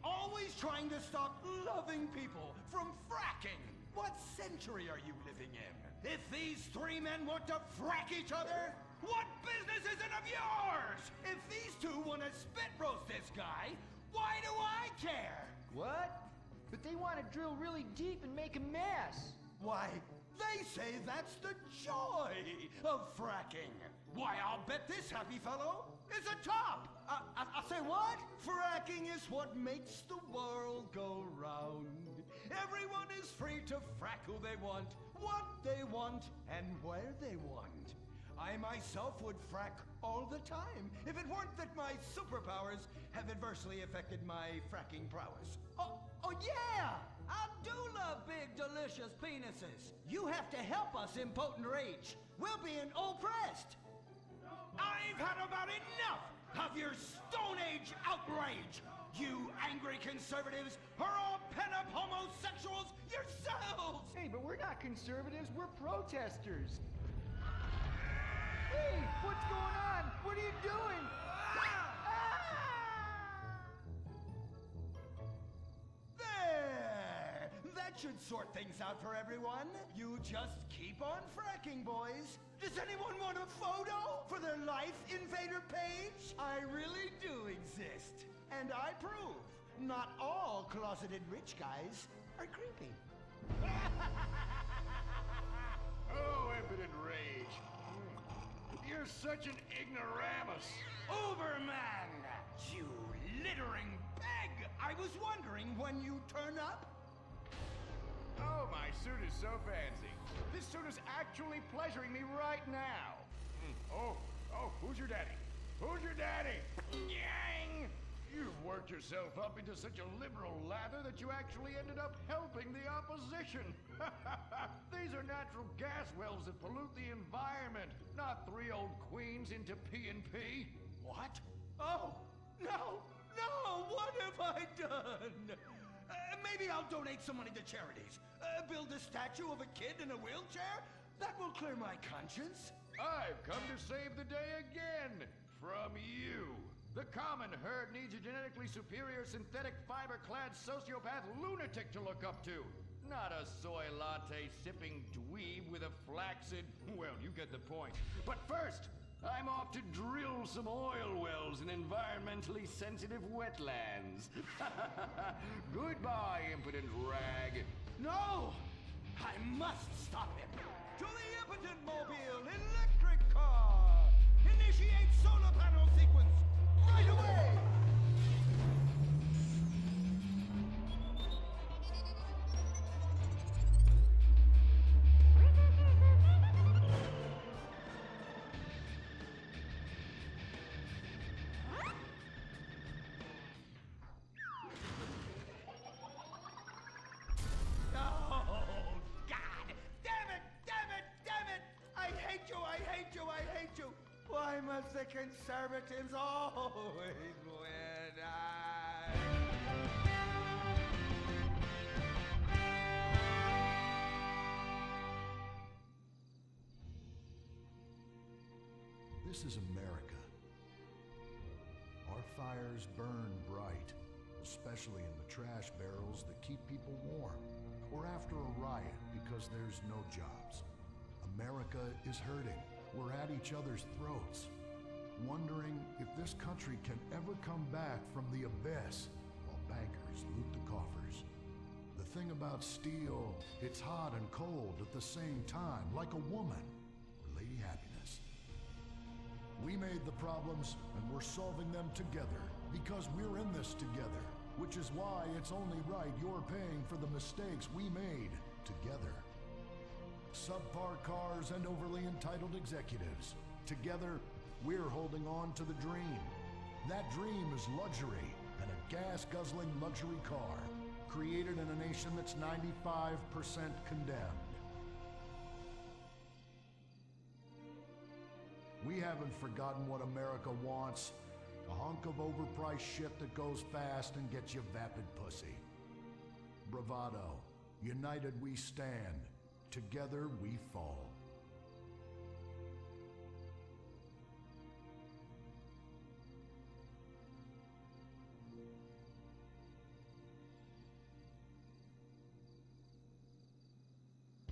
Speaker 3: Always trying to stop loving people from fracking. What century are you living in? If these three men want to frack each other, what business is it of yours? If these two want to spit roast this guy, why do I care?
Speaker 18: What? But they want to drill really deep and make a mess.
Speaker 3: Why, they say that's the joy of fracking. Why, I'll bet this happy fellow is a top. I say what? Fracking is what makes the world go round. Everyone is free to frack who they want, what they want, and where they want. I myself would frack all the time if it weren't that my superpowers have adversely affected my fracking prowess.
Speaker 20: Oh yeah! I do love big, delicious penises. You have to help us, Impotent Rage. We're being oppressed.
Speaker 3: I've had about enough of your Stone Age outrage. You angry conservatives are all pent-up homosexuals yourselves!
Speaker 14: Hey, but we're not conservatives, we're protesters. Hey, what's going on? What are you doing?
Speaker 3: There! That should sort things out for everyone. You just keep on fracking, boys. Does anyone want a photo for their Life Invader page? I really do exist. And I prove not all closeted rich guys are creepy.
Speaker 21: Oh, Impotent Rage. You're such an ignoramus.
Speaker 3: Uberman! You littering pig! I was wondering when you turn up.
Speaker 14: Oh, my suit is so fancy. This suit is actually pleasuring me right now. Oh, who's your daddy? Who's your daddy?
Speaker 21: Yang! You've worked yourself up into such a liberal lather that you actually ended up helping the opposition. These are natural gas wells that pollute the environment, not 3 old queens into P&P.
Speaker 3: What? Oh, no! What have I done? Maybe I'll donate some money to charities. Build a statue of a kid in a wheelchair? That will clear my conscience.
Speaker 21: I've come to save the day again. From you. The common herd needs a genetically superior synthetic fiber-clad sociopath lunatic to look up to. Not a soy latte sipping dweeb with a flaccid... Well, you get the point. But first, I'm off to drill some oil wells in environmentally sensitive wetlands. Goodbye, impotent rag.
Speaker 3: No! I must stop him. To the Impotent Mobile electric car! Initiate solar panel sequence right away! Why must the conservatives always win?
Speaker 1: This is America. Our fires burn bright, especially in the trash barrels that keep people warm, or after a riot because there's no jobs. America is hurting. We're at each other's throats, wondering if this country can ever come back from the abyss while bankers loot the coffers. The thing about steel, it's hot and cold at the same time, like a woman or Lady Happiness. We made the problems, and we're solving them together, because we're in this together, which is why it's only right you're paying for the mistakes we made together. Subpar cars and overly entitled executives. Together, we're holding on to the dream. That dream is luxury, and a gas-guzzling luxury car, created in a nation that's 95% condemned. We haven't forgotten what America wants. A hunk of overpriced shit that goes fast and gets you vapid pussy. Bravado. United we stand. Together we fall.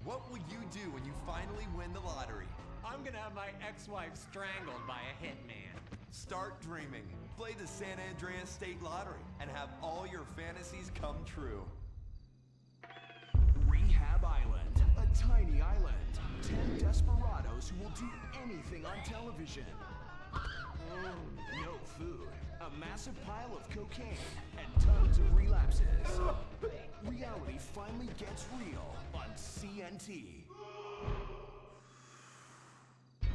Speaker 6: What will you do when you finally win the lottery?
Speaker 7: I'm gonna have my ex-wife strangled by a hitman.
Speaker 6: Start dreaming. Play the San Andreas State Lottery and have all your fantasies come true.
Speaker 11: Rehab Island, a tiny island. 10 desperados who will do anything on television. No food, a massive pile of cocaine, and tons of relapses. Reality finally gets real on CNT.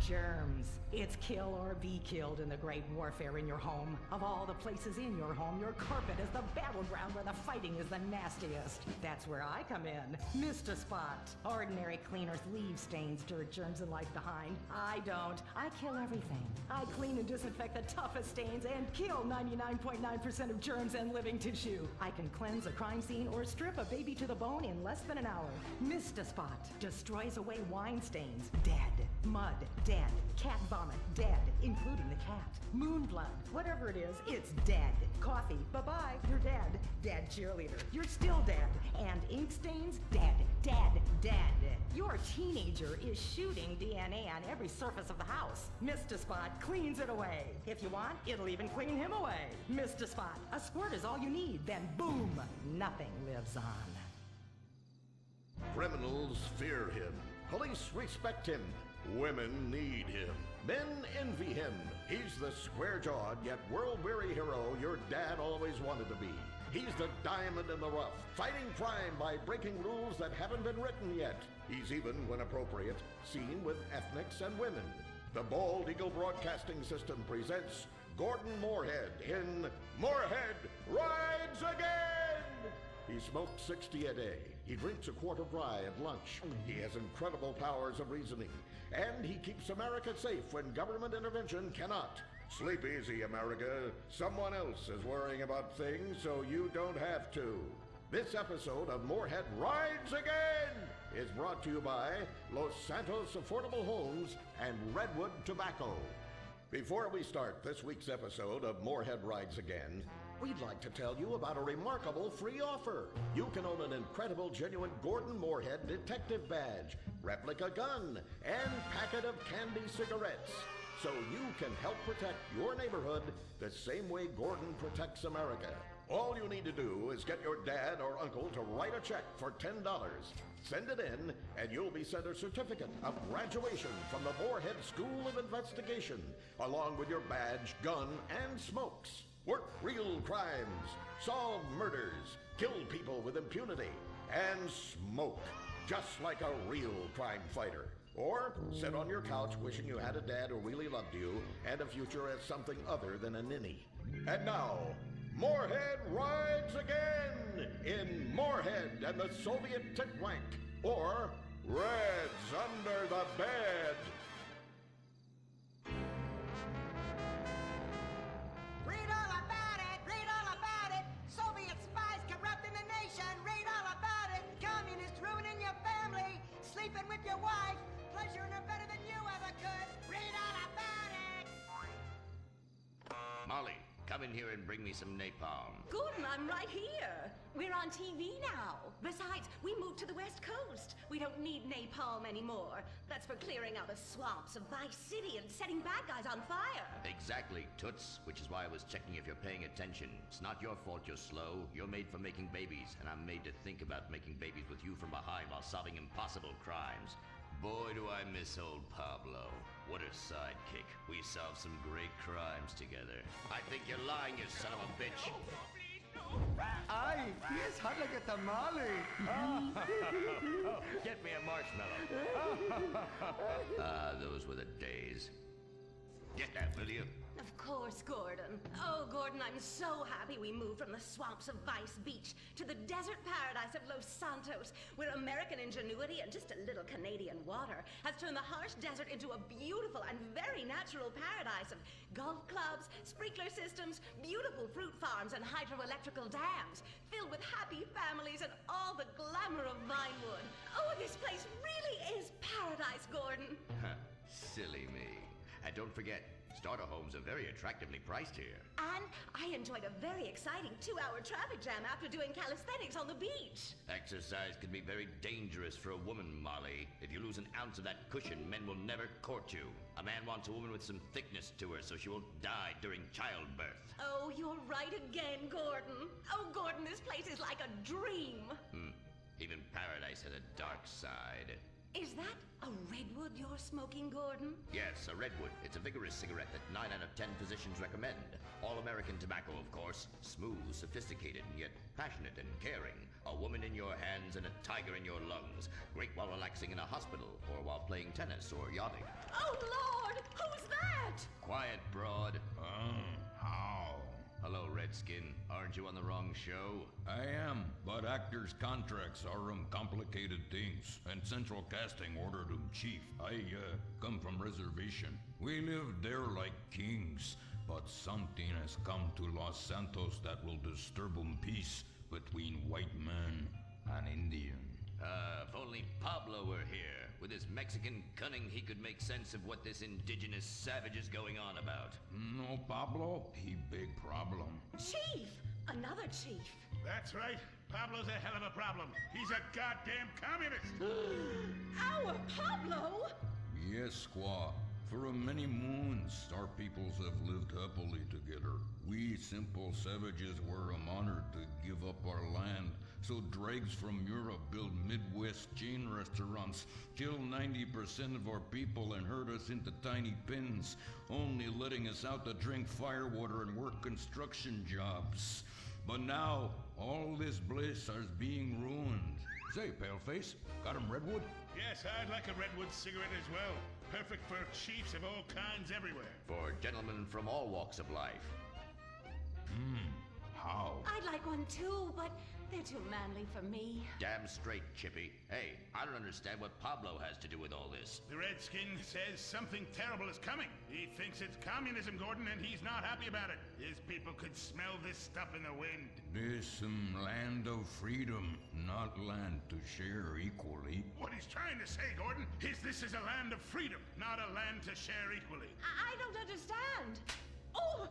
Speaker 12: Germs. It's kill or be killed in the great warfare in your home. Of all the places in your home, your carpet is the battleground where the fighting is the nastiest. That's where I come in. Mr. Spot. Ordinary cleaners leave stains, dirt, germs, and life behind. I don't. I kill everything. I clean and disinfect the toughest stains and kill 99.9% of germs and living tissue. I can cleanse a crime scene or strip a baby to the bone in less than an hour. Mr. Spot destroys away wine stains. Dead. Mud. Dead. Cat vomit. Dead. Including the cat. Moon blood. Whatever it is, it's dead. Coffee. Bye-bye. You're dead. Dead cheerleader. You're still dead. And ink stains? Dead. Dead. Dead. Your teenager is shooting DNA on every surface of the house. Mr. Spot cleans it away. If you want, it'll even clean him away. Mr. Spot, a squirt is all you need. Then boom, nothing lives on.
Speaker 9: Criminals fear him. Police respect him. Women need him. Men envy him. He's the square-jawed yet world-weary hero your dad always wanted to be. He's the diamond in the rough, fighting crime by breaking rules that haven't been written yet. He's even, when appropriate, seen with ethnics and women. The Bald Eagle Broadcasting System presents Gordon Moorhead in Moorhead Rides Again! He smokes 60 a day. He drinks a quart of rye at lunch. He has incredible powers of reasoning. And he keeps America safe when government intervention cannot. Sleep easy, America. Someone else is worrying about things so you don't have to. This episode of Moorhead Rides Again is brought to you by Los Santos Affordable Homes and Redwood Tobacco. Before we start this week's episode of Moorhead Rides Again, we'd like to tell you about a remarkable free offer. You can own an incredible, genuine Gordon Moorhead detective badge, replica gun, and packet of candy cigarettes. So you can help protect your neighborhood the same way Gordon protects America. All you need to do is get your dad or uncle to write a check for $10. Send it in, and you'll be sent a certificate of graduation from the Moorhead School of Investigation, along with your badge, gun, and smokes. Work real crimes, solve murders, kill people with impunity, and smoke, just like a real crime fighter. Or sit on your couch wishing you had a dad who really loved you and a future as something other than a ninny. And now, Moorhead Rides Again in Moorhead and the Soviet Tit Wank, or Reds Under the Bed.
Speaker 13: Read all about it! Read all about it! Soviet spies corrupting the nation! Read all about it! Communists ruining your family! Sleeping with your wife! Pleasuring her better than you ever could! Read all about it!
Speaker 2: Molly, come in here and bring me some napalm.
Speaker 4: Gordon, I'm right here. We're on TV now. Besides, we moved to the West Coast. We don't need napalm anymore. That's for clearing out the swamps of Vice City and setting bad guys on fire.
Speaker 2: Exactly, Toots, which is why I was checking if you're paying attention. It's not your fault you're slow. You're made for making babies, and I'm made to think about making babies with you from behind while solving impossible crimes. Boy, do I miss old Pablo. What a sidekick. We solved some great crimes together. I think you're lying, you son of a bitch.
Speaker 15: Ay, he's hot like a tamale.
Speaker 2: Get me a marshmallow. Those were the days. Get that, will you?
Speaker 4: Of course, Gordon. Oh, Gordon, I'm so happy we moved from the swamps of Vice Beach to the desert paradise of Los Santos, where American ingenuity and just a little Canadian water has turned the harsh desert into a beautiful and very natural paradise of golf clubs, sprinkler systems, beautiful fruit farms, and hydroelectrical dams, filled with happy families and all the glamour of Vinewood. Oh, this place really is paradise, Gordon.
Speaker 2: Silly me. And don't forget, starter homes are very attractively priced here.
Speaker 4: And I enjoyed a very exciting 2-hour traffic jam after doing calisthenics on the beach.
Speaker 2: Exercise can be very dangerous for a woman, Molly. If you lose an ounce of that cushion, men will never court you. A man wants a woman with some thickness to her so she won't die during childbirth.
Speaker 4: Oh, you're right again, Gordon. Oh, Gordon, this place is like a dream.
Speaker 2: Even paradise has a dark side.
Speaker 13: Is that a redwood you're smoking, Gordon?
Speaker 2: Yes, a Redwood. It's a vigorous cigarette that 9 out of 10 physicians recommend. All-American tobacco, of course. Smooth, sophisticated, yet passionate and caring. A woman in your hands and a tiger in your lungs. Great while relaxing in a hospital, or while playing tennis or yachting.
Speaker 13: Oh, Lord! Who's that?
Speaker 2: Quiet, broad.
Speaker 8: How?
Speaker 2: Hello, Redskin. Aren't you on the wrong show?
Speaker 8: I am, but actors' contracts are complicated things, and Central Casting ordered chief. I come from reservation. We live there like kings, but something has come to Los Santos that will disturb peace between white man and Indian.
Speaker 2: If only Pablo were here. With his Mexican cunning, he could make sense of what this indigenous savage is going on about.
Speaker 8: No, Pablo, he big problem.
Speaker 13: Chief! Another chief.
Speaker 9: That's right. Pablo's a hell of a problem. He's a goddamn communist.
Speaker 13: Our Pablo?
Speaker 8: Yes, squaw. For many moons, our peoples have lived happily together. We simple savages were honored to give up our land, so dregs from Europe build Midwest chain restaurants, kill 90% of our people and herd us into tiny pens, only letting us out to drink firewater and work construction jobs. But now, all this bliss is being ruined. Say, Paleface, got him Redwood?
Speaker 9: Yes, I'd like a Redwood cigarette as well. Perfect for chiefs of all kinds everywhere.
Speaker 2: For gentlemen from all walks of life.
Speaker 8: How?
Speaker 13: I'd like one too, but they're too manly for me.
Speaker 2: Damn straight, Chippy. Hey, I don't understand what Pablo has to do with all this.
Speaker 9: The Redskin says something terrible is coming. He thinks it's communism, Gordon, and he's not happy about it. His people could smell this stuff in the wind.
Speaker 8: This land of freedom, not land to share equally.
Speaker 9: What he's trying to say, Gordon, is this is a land of freedom, not a land to share equally.
Speaker 13: I don't understand. Oh,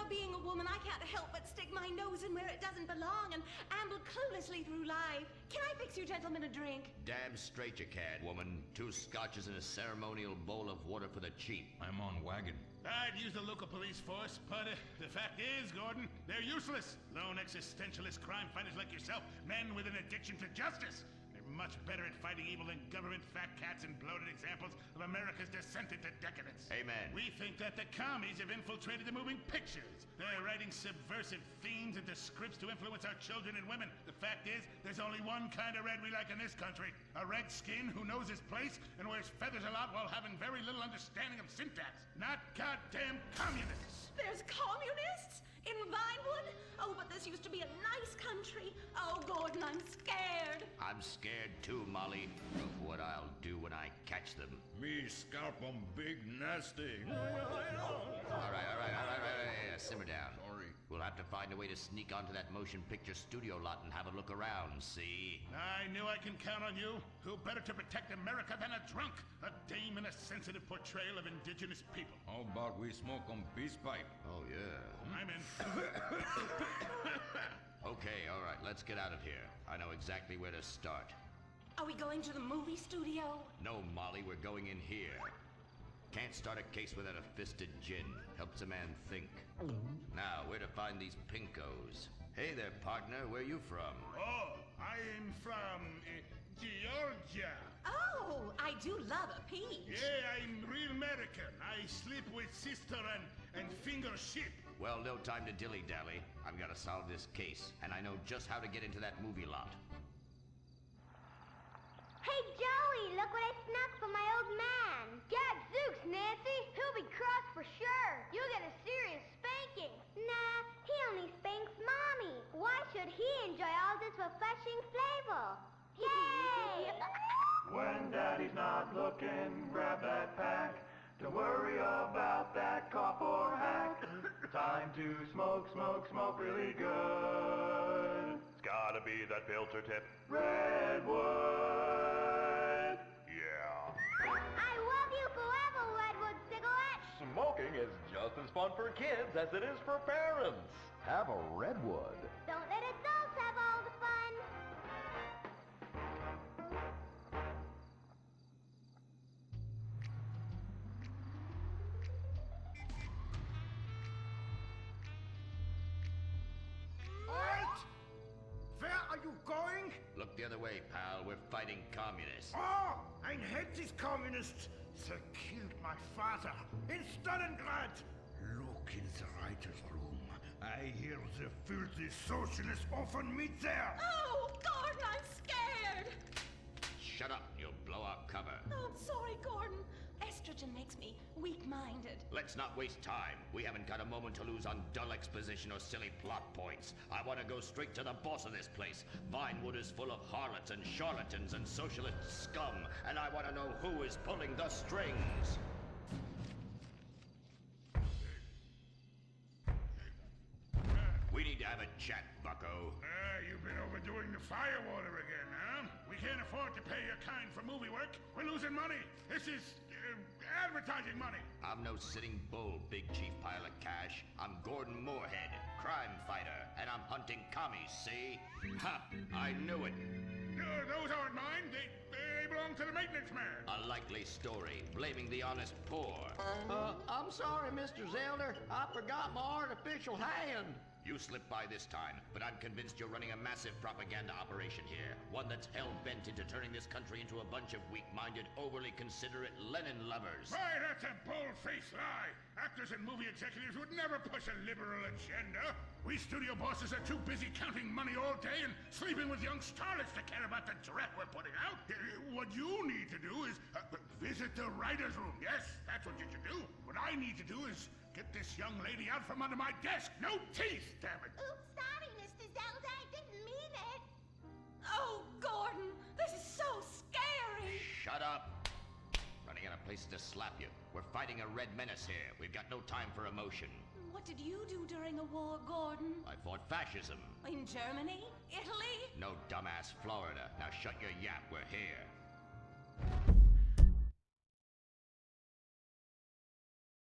Speaker 13: being a woman, I can't help but stick my nose in where it doesn't belong and amble cluelessly through life. Can I fix you gentlemen a drink?
Speaker 2: Damn straight you can, woman. 2 scotches and a ceremonial bowl of water for the chief.
Speaker 8: I'm on wagon.
Speaker 9: I'd use the local police force, but the fact is, Gordon, they're useless. Lone existentialist crime fighters like yourself, men with an addiction to justice. They're much better at fighting evil than government fat cats and bloated examples of America's descent into decadence.
Speaker 2: Amen.
Speaker 9: We think that the commies have infiltrated the moving pictures. They're writing subversive themes into scripts to influence our children and women. The fact is, there's only one kind of red we like in this country. A red skin who knows his place and wears feathers a lot while having very little understanding of syntax. Not goddamn communists.
Speaker 13: There's communists? In Vinewood? Oh, but this used to be a nice country. Oh, Gordon, I'm scared.
Speaker 2: I'm scared too, Molly, of what I'll do when I catch them.
Speaker 8: Me scalp 'em big nasty.
Speaker 2: All right. Simmer down. Sorry. We'll have to find a way to sneak onto that motion picture studio lot and have a look around, see?
Speaker 9: I knew I can count on you. Who better to protect America than a drunk? A dame in a sensitive portrayal of indigenous people.
Speaker 8: How about we smoke 'em peace pipe?
Speaker 2: Oh, yeah.
Speaker 9: I'm in.
Speaker 2: Okay, all right, let's get out of here. I know exactly where to start.
Speaker 13: Are we going to the movie studio?
Speaker 2: No, Molly, we're going in here. Can't start a case without a fisted gin. Helps a man think. Now, where to find these pinkos? Hey there, partner, where you from?
Speaker 9: Oh, I'm from Georgia.
Speaker 13: Oh, I do love a peach.
Speaker 9: Yeah, I'm real American. I sleep with sister and finger ship.
Speaker 2: Well, no time to dilly-dally. I've got to solve this case, and I know just how to get into that movie lot.
Speaker 10: Hey, Joey, look what I snuck from my old man. Gadzooks, Nancy. He'll be cross for sure. You'll get a serious spanking. Nah, he only spanks Mommy. Why should he enjoy all this refreshing flavor? Yay!
Speaker 18: When Daddy's not looking, grab that pack. Don't worry about that cough or hack. Time to smoke, smoke, smoke really good. It's gotta be that filter tip. Redwood! Yeah.
Speaker 10: I love you forever, Redwood cigarette.
Speaker 16: Smoking is just as fun for kids as it is for parents. Have a Redwood.
Speaker 10: Don't let adults have all the fun.
Speaker 3: Halt! Where are you going?
Speaker 2: Look the other way, pal. We're fighting communists.
Speaker 3: Oh,
Speaker 9: I hate these communists. They killed my father in Stalingrad. Look in the writer's room. I hear the filthy socialists often meet there.
Speaker 5: Oh, Gordon, I'm scared!
Speaker 2: Shut up, you'll blow our cover.
Speaker 5: Oh, I'm sorry, Gordon. Estrogen makes me weak-minded.
Speaker 2: Let's not waste time. We haven't got a moment to lose on dull exposition or silly plot points. I want to go straight to the boss of this place. Vinewood is full of harlots and charlatans and socialist scum, and I want to know who is pulling the strings. We need to have a chat, bucko.
Speaker 9: You've been overdoing the firewater again, huh? We can't afford to pay your kind for movie work. We're losing money. This is advertising money.
Speaker 2: I'm no sitting bull, big chief pile of cash. I'm Gordon Moorhead, crime fighter, and I'm hunting commies, see? Ha! I knew it.
Speaker 9: Those aren't mine. They belong to the maintenance man.
Speaker 2: A likely story, blaming the honest poor.
Speaker 17: I'm sorry, Mr. Zelder. I forgot my artificial hand.
Speaker 2: You slipped by this time, but I'm convinced you're running a massive propaganda operation here. One that's hell-bent into turning this country into a bunch of weak-minded, overly considerate Lenin lovers.
Speaker 9: Why, that's a bold-faced lie. Actors and movie executives would never push a liberal agenda. We studio bosses are too busy counting money all day and sleeping with young starlets to care about the dreck we're putting out. What you need to do is visit the writer's room. Yes, that's what you should do. What I need to do is get this young lady out from under my desk. No teeth, damn it.
Speaker 10: Oops, sorry, Mr. Zelda. I didn't mean it.
Speaker 5: Oh, Gordon, this is so scary.
Speaker 2: Shut up. Running out of places to slap you. We're fighting a red menace here. We've got no time for emotion.
Speaker 5: What did you do during the war, Gordon?
Speaker 2: I fought fascism.
Speaker 5: In Germany? Italy?
Speaker 2: No, dumbass, Florida. Now shut your yap. We're here.